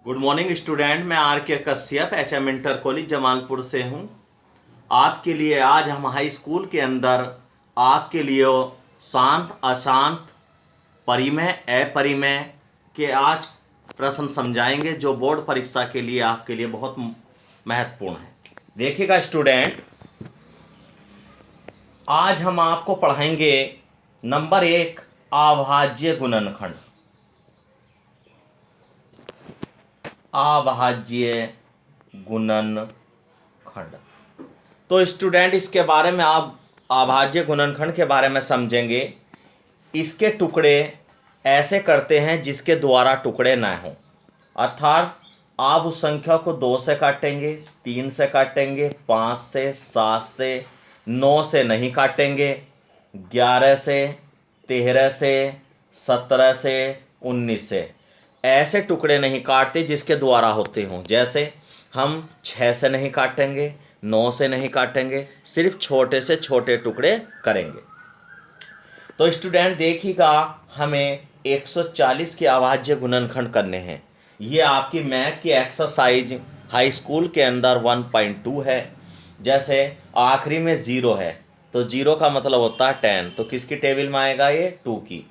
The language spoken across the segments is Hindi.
Good morning student. मैं आर के Kashyap HM inter college Jamalpur से हूँ। आपके लिए आज हम हाई स्कूल के अंदर आपके लिए शांत अशांत परिमेय अपरिमेय के आज प्रश्न समझाएंगे जो बोर्ड परीक्षा के लिए आपके लिए बहुत महत्वपूर्ण है। देखिएगा स्टूडेंट, आज हम आपको पढ़ाएंगे नंबर 1 अभाज्य गुणनखंड। अभाज्य गुणनखंड। तो स्टूडेंट, इसके बारे में आप अभाज्य गुणनखंड के बारे में समझेंगे। इसके टुकड़े ऐसे करते हैं जिसके द्वारा टुकड़े ना हों, अर्थात आप उस संख्या को 2 से काटेंगे, 3 से काटेंगे, 5 से, 7 से, 9 से नहीं काटेंगे, 11 से, 13 से, 17 से, 19 से ऐसे टुकड़े नहीं काटते जिसके द्वारा होते हों। जैसे हम 6 से नहीं काटेंगे, 9 से नहीं काटेंगे, सिर्फ छोटे से छोटे टुकड़े करेंगे। तो स्टूडेंट देखिएगा, हमें 140 के अभाज्य गुणनखंड करने हैं। ये आपकी मैथ की एक्सरसाइज हाई स्कूल के अंदर 1.2 है। जैसे आखिरी में 0 है तो 0 का मतलब होता है 10, तो किसकी टेबल में आएगा? ये 2 की।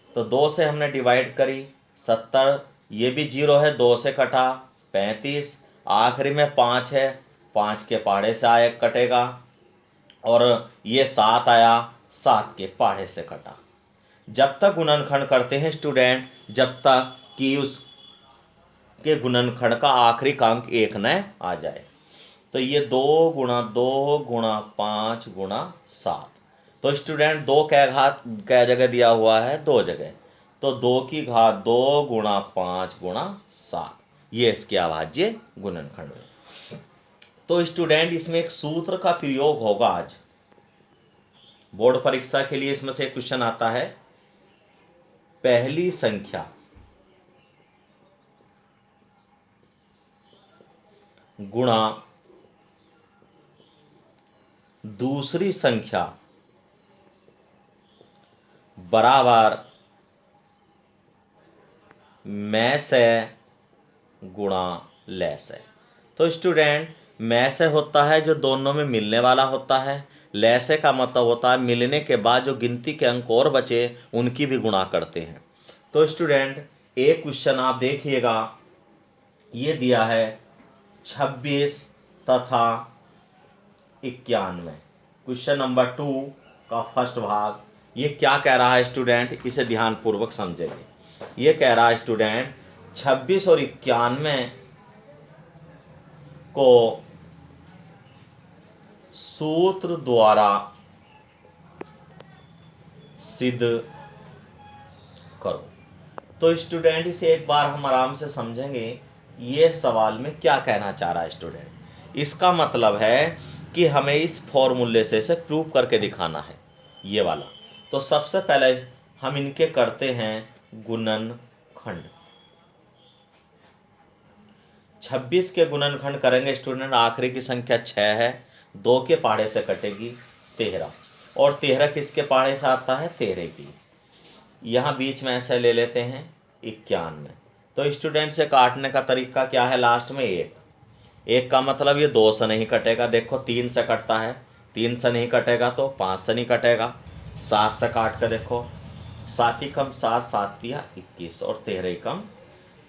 तो 2 से हमने डिवाइड करी 70, ये भी 0 है, 2 से कटा 35, आखिरी में 5 है, 5 के पहाड़े से आया कटेगा, और ये 7 आया, 7 के पहाड़े से कटा। जब तक गुणनखंड करते हैं स्टूडेंट, जब तक कि उसके गुणनखंड का आखिरी का अंक 1 न आ जाए। तो ये 2 गुणा 2 गुणा 5 गुणा 7। तो स्टूडेंट 2 क्या घात क्या जगह दिया हुआ है? 2 जगह। तो 2 की घात 2 गुणा 5 गुणा 7, ये इसके अभाज्य गुणनखंड है। तो स्टूडेंट इसमें एक सूत्र का प्रयोग होगा आज बोर्ड परीक्षा के लिए। इसमें से क्वेश्चन आता है, पहली संख्या गुणा दूसरी संख्या बराबर में से गुणा ले से। तो स्टूडेंट, में से होता है जो दोनों में मिलने वाला होता है, ले से का मतलब होता है मिलने के बाद जो गिनती के अंक और बचे उनकी भी गुणा करते हैं। तो स्टूडेंट एक क्वेश्चन आप देखिएगा, ये दिया है 26 तथा 91। क्वेश्चन नंबर 2 का फर्स्ट भाग। ये क्या कह रहा है स्टूडेंट, इसे ध्यानपूर्वक समझेंगे। ये कह रहा है स्टूडेंट, 26 और 91 को सूत्र द्वारा सिद्ध करो। तो स्टूडेंट इसे एक बार हम आराम से समझेंगे। ये सवाल में क्या कहना चाह रहा है स्टूडेंट, इसका मतलब है कि हमें इस फॉर्मूले से इसे प्रूव करके दिखाना है, ये वाला। तो सबसे पहले हम इनके करते हैं गुणनखंड। 26 के गुणनखंड करेंगे स्टूडेंट, आखिरी की संख्या 6 है, 2 के पहाड़े से कटेगी 13, और 13 किसके पहाड़े से आता है? 13 की। यहाँ बीच में ऐसे ले लेते हैं 91। तो स्टूडेंट से काटने का तरीका क्या है? लास्ट में 1 का मतलब ये 2 से नहीं कटेगा। देखो 3 से कटता है, 3 से नहीं कटेगा तो 5 से नहीं कटेगा। 7 से काट कर देखो, 7 ही कम 7, 7 दिया 21, और 13 ही कम।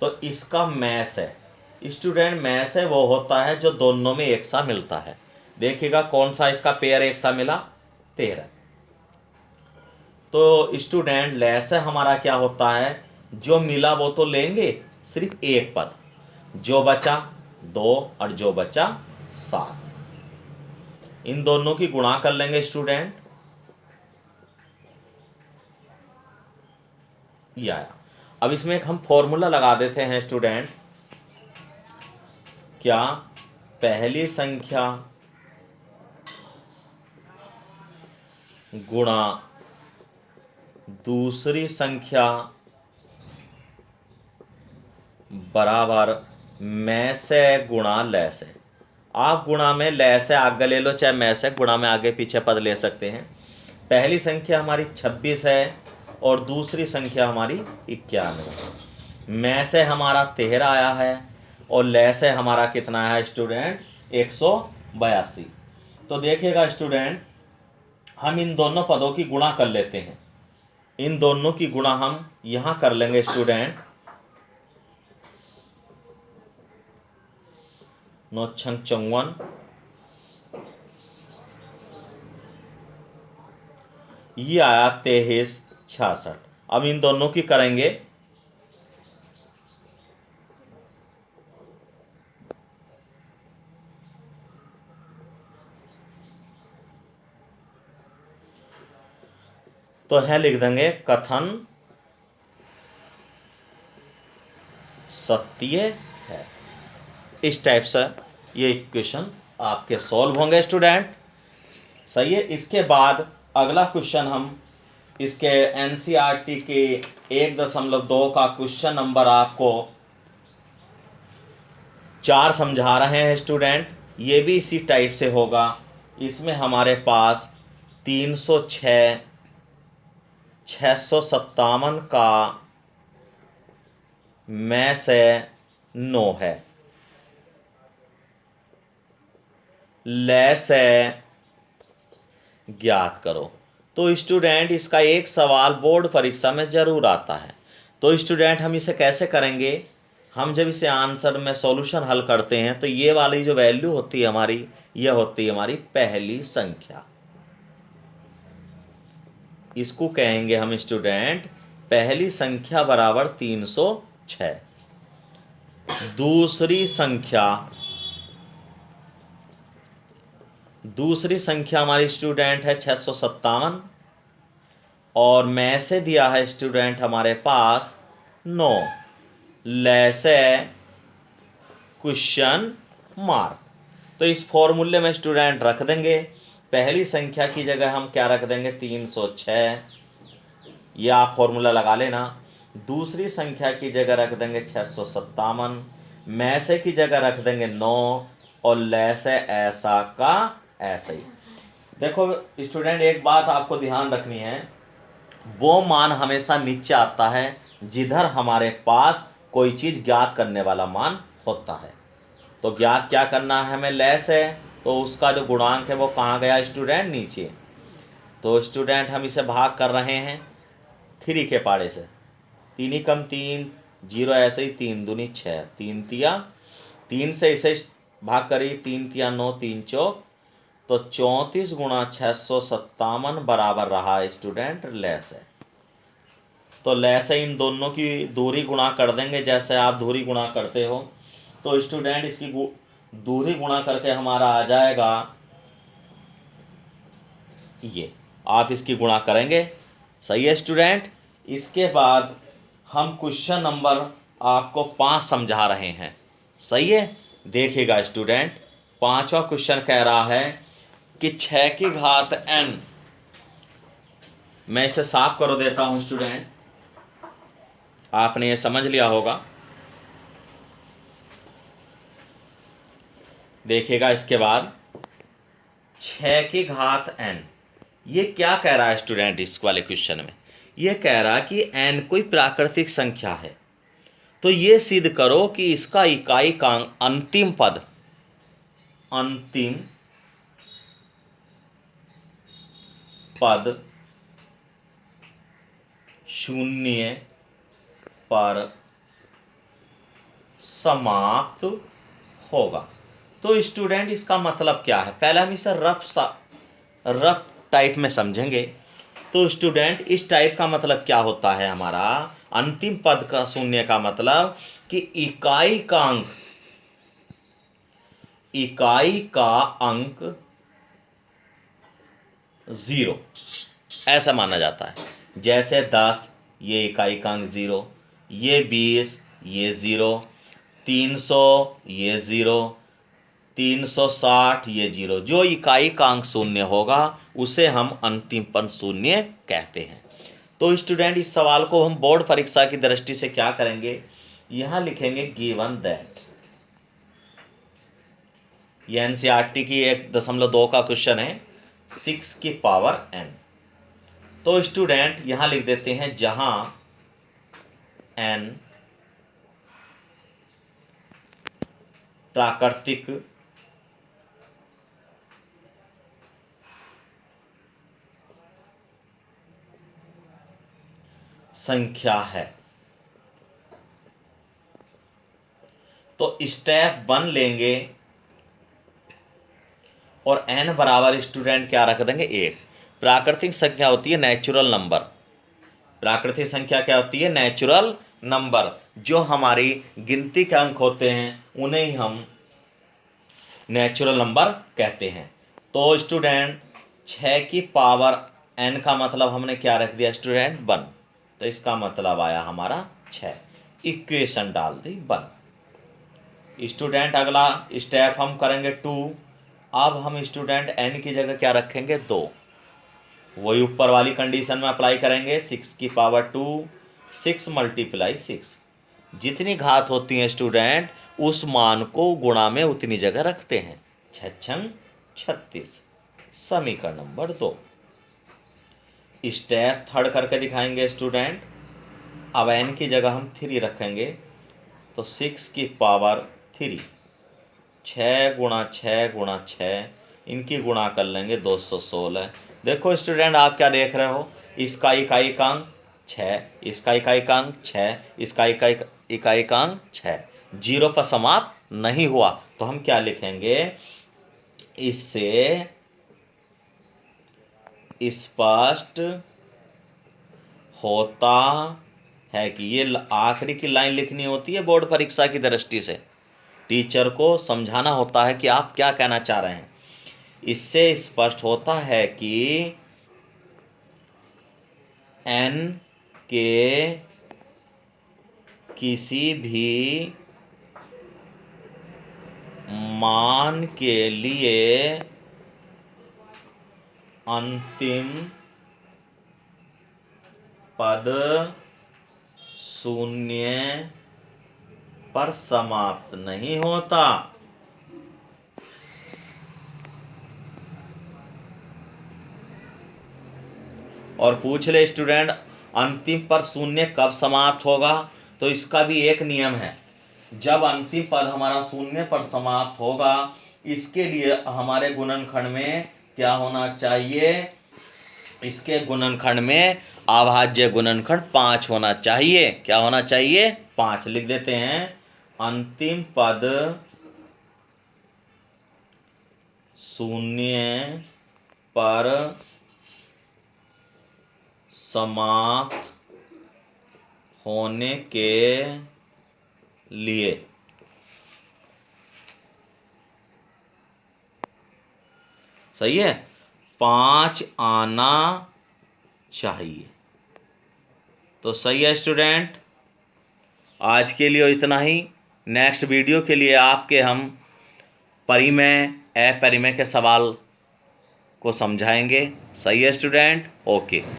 तो इसका मैस है स्टूडेंट, मैस है वो होता है जो दोनों में एक सा मिलता है। देखिएगा कौन सा इसका पेयर एक सा मिला? 13। तो स्टूडेंट लेस हमारा क्या होता है? जो मिला वो तो लेंगे, सिर्फ एक पद, जो बचा 2 और जो बचा 7, इन दोनों की गुणा कर लेंगे स्टूडेंट। ये आया। अब इसमें एक हम फॉर्मूला लगा देते हैं स्टूडेंट। क्या? पहली संख्या गुणा दूसरी संख्या बराबर में से गुणा ले से। आप गुणा में ले से आगे ले लो, चाहे में से गुणा में आगे पीछे पद ले सकते हैं। पहली संख्या हमारी 26 है और दूसरी संख्या हमारी 91। मैं से हमारा 13 आया है और ले से हमारा कितना है स्टूडेंट 182। तो देखिएगा स्टूडेंट, हम इन दोनों पदों की गुणा कर लेते हैं। इन दोनों की गुणा हम यहाँ कर लेंगे स्टूडेंट। 9 छंग 54, ये आया 23 66। अब इन दोनों की करेंगे, तो है लिख देंगे कथन सत्य है। इस टाइप से ये इक्वेशन आपके सॉल्व होंगे स्टूडेंट। सही है। इसके बाद अगला क्वेश्चन हम इसके एनसीईआरटी के 1.2 का क्वेश्चन नंबर आपको 4 समझा रहे हैं स्टूडेंट। ये भी इसी टाइप से होगा। इसमें हमारे पास 306 657 का में से 9 है, ले से ज्ञात करो। तो स्टूडेंट इसका एक सवाल बोर्ड परीक्षा में जरूर आता है। तो स्टूडेंट हम इसे कैसे करेंगे, हम जब इसे आंसर में सॉल्यूशन हल करते हैं तो ये वाली जो वैल्यू होती है हमारी, यह होती है हमारी पहली संख्या। इसको कहेंगे हम स्टूडेंट पहली संख्या बराबर 306। दूसरी संख्या हमारी स्टूडेंट है 657 और में से दिया है स्टूडेंट हमारे पास 9, ले से क्वेश्चन मार्क। तो इस फॉर्मूले में स्टूडेंट रख देंगे, पहली संख्या की जगह हम क्या रख देंगे 306, यह आप फॉर्मूला लगा लेना। दूसरी संख्या की जगह रख देंगे 657, में से की जगह रख देंगे 9 और ले से ऐसा का ऐसे ही। देखो स्टूडेंट, एक बात आपको ध्यान रखनी है, वो मान हमेशा नीचे आता है जिधर हमारे पास कोई चीज़ ज्ञात करने वाला मान होता है। तो ज्ञात क्या करना है हमें, ले से, तो उसका जो गुणांक है वो कहाँ गया स्टूडेंट, नीचे। तो स्टूडेंट हम इसे भाग कर रहे हैं 3 के पाड़े से, 3 कम 3 0, ऐसे ही 3 दूनी 6, 3 तिया 3 से इसे भाग करी, 3 तिया 9, 3 चौक, तो 34 गुणा 657 बराबर रहा स्टूडेंट ले से। तो ले से इन दोनों की दूरी गुणा कर देंगे जैसे आप दूरी गुणा करते हो। तो स्टूडेंट इसकी दूरी गुणा करके हमारा आ जाएगा ये, आप इसकी गुणा करेंगे। सही है स्टूडेंट। इसके बाद हम क्वेश्चन नंबर आपको 5 समझा रहे हैं। सही है। देखिएगा स्टूडेंट, 5वां क्वेश्चन कह रहा है कि 6 की घात n, मैं इसे साफ कर देता हूं स्टूडेंट, आपने ये समझ लिया होगा। देखिएगा इसके बाद 6 की घात n, ये क्या कह रहा है स्टूडेंट इस वाले क्वेश्चन में, ये कह रहा है कि n कोई प्राकृतिक संख्या है। तो ये सिद्ध करो कि इसका इकाई का अंतिम पद 0 पर समाप्त होगा। तो स्टूडेंट इसका मतलब क्या है, पहले हम इसे रफ टाइप में समझेंगे। तो स्टूडेंट इस टाइप का मतलब क्या होता है, हमारा अंतिम पद का 0 का मतलब कि इकाई का अंक 0 ऐसा माना जाता है। जैसे 10 ये इकाई का अंक 0, ये 20 ये 0, 300 ये 0, 360 ये 0। जो इकाई का अंक 0 होगा उसे हम अंतिम पद 0 कहते हैं। तो स्टूडेंट इस सवाल को हम बोर्ड परीक्षा की दृष्टि से क्या करेंगे, यहां लिखेंगे गिवन दैट। ये एनसीईआरटी की 1.2 का क्वेश्चन है, 6 की पावर n। तो स्टूडेंट यहां लिख देते हैं जहां n प्राकृतिक संख्या है। तो स्टेप 1 लेंगे और n बराबर स्टूडेंट क्या रख देंगे 1। प्राकृतिक संख्या होती है नेचुरल नंबर। प्राकृतिक संख्या क्या होती है? Natural number. जो हमारी गिनती के अंक होते हैं उन्हें ही हम नेचुरल नंबर कहते हैं। तो स्टूडेंट 6 की पावर n का मतलब हमने क्या रख दिया स्टूडेंट 1। तो इसका मतलब आया हमारा 6। इक्वेशन डाल दी 1। स्टूडेंट अगला स्टेप हम करेंगे 2। अब हम स्टूडेंट n की जगह क्या रखेंगे 2। वही ऊपर वाली कंडीशन में अप्लाई करेंगे। 6 की पावर 2, 6 मल्टीप्लाई 6। जितनी घात होती है स्टूडेंट उस मान को गुणा में उतनी जगह रखते हैं। 6 36। समीकरण नंबर 2। स्टेप 3 करके दिखाएंगे स्टूडेंट। अब n की जगह हम 3 रखेंगे। तो 6 की पावर 3, 6 गुणा 6 गुणा 6, इनकी गुणा कर लेंगे 216। देखो स्टूडेंट आप क्या देख रहे हो, इसका इकाइकांक 6, इसका इकाइकांक 6, इसका इकाइकांक 6, 0 पर समाप्त नहीं हुआ। तो हम क्या लिखेंगे, इससे स्पष्ट होता है कि ये आखिरी की लाइन लिखनी होती है बोर्ड परीक्षा की दृष्टि से। टीचर को समझाना होता है कि आप क्या कहना चाह रहे हैं। इससे स्पष्ट होता है कि n के किसी भी मान के लिए अंतिम पद 0 पर समाप्त नहीं होता। और पूछ ले स्टूडेंट अंतिम पद 0 कब समाप्त होगा, तो इसका भी एक नियम है। जब अंतिम पद हमारा 0 पर समाप्त होगा, इसके लिए हमारे गुणनखंड में क्या होना चाहिए, इसके गुणनखंड में अभाज्य गुणनखंड 5 होना चाहिए। क्या होना चाहिए? 5। लिख देते हैं, अंतिम पद 0 पर समाप्त होने के लिए सही है 5 आना चाहिए। तो सही है स्टूडेंट। आज के लिए इतना ही। नेक्स्ट वीडियो के लिए आपके हम परिमेय अपरिमेय के सवाल को समझाएंगे। सही है स्टूडेंट। ओके।